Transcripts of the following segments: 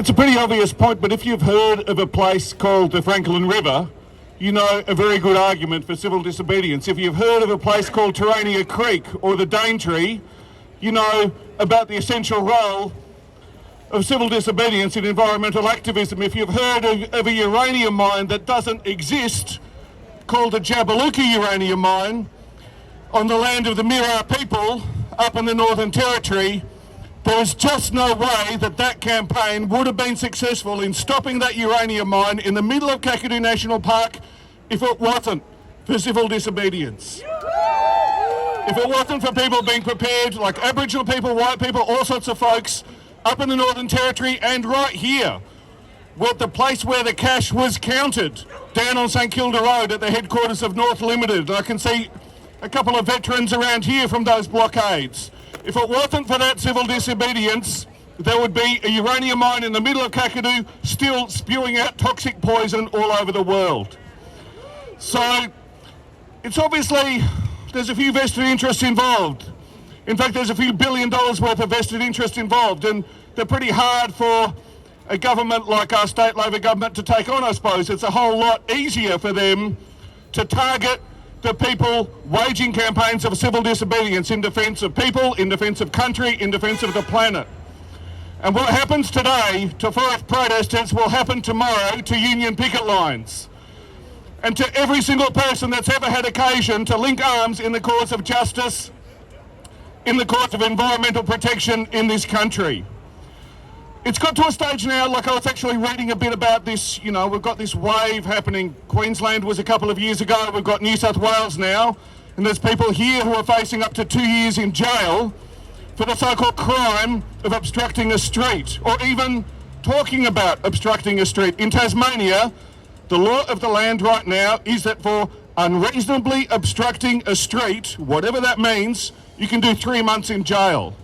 It's a pretty obvious point, but if you've heard of a place called the Franklin River, you know a very good argument for civil disobedience. If you've heard of a place called Terania Creek or the Daintree, you know about the essential role of civil disobedience in environmental activism. If you've heard of a uranium mine that doesn't exist, called the Jabiluka uranium mine, on the land of the Mirarr people up in the Northern Territory, there's just no way that that campaign would have been successful in stopping that uranium mine in the middle of Kakadu National Park if it wasn't for civil disobedience. If it wasn't for people being prepared, like Aboriginal people, white people, all sorts of folks up in the Northern Territory and right here, with the place where the cash was counted, down on St Kilda Road at the headquarters of North Limited. I can see a couple of veterans around here from those blockades. If it wasn't for that civil disobedience, there would be a uranium mine in the middle of Kakadu still spewing out toxic poison all over the world. So it's obviously, there's a few vested interests involved. In fact, there's a few $1 billion worth of vested interest involved, and they're pretty hard for a government like our state Labor government to take on, I suppose. It's a whole lot easier for them to target the people waging campaigns of civil disobedience in defence of people, in defence of country, in defence of the planet. And what happens today to forest protesters will happen tomorrow to union picket lines. And to every single person that's ever had occasion to link arms in the cause of justice, in the cause of environmental protection in this country. It's got to a stage now, like I was actually reading a bit about this, you know, we've got this wave happening. Queensland was a couple of years ago, we've got New South Wales now, and there's people here who are facing up to 2 years in jail for the so-called crime of obstructing a street, or even talking about obstructing a street. In Tasmania, the law of the land right now is that for unreasonably obstructing a street, whatever that means, you can do 3 months in jail.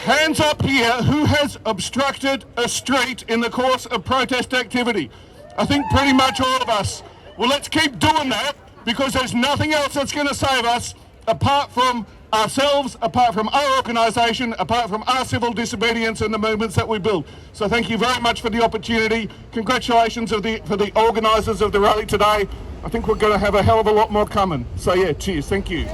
Hands up here, who has obstructed a street in the course of protest activity? I think pretty much all of us. Well, let's keep doing that, because there's nothing else that's going to save us apart from ourselves, apart from our organisation, apart from our civil disobedience and the movements that we build. So thank you very much for the opportunity. Congratulations for the organisers of the rally today. I think we're going to have a hell of a lot more coming. So yeah, cheers. Thank you.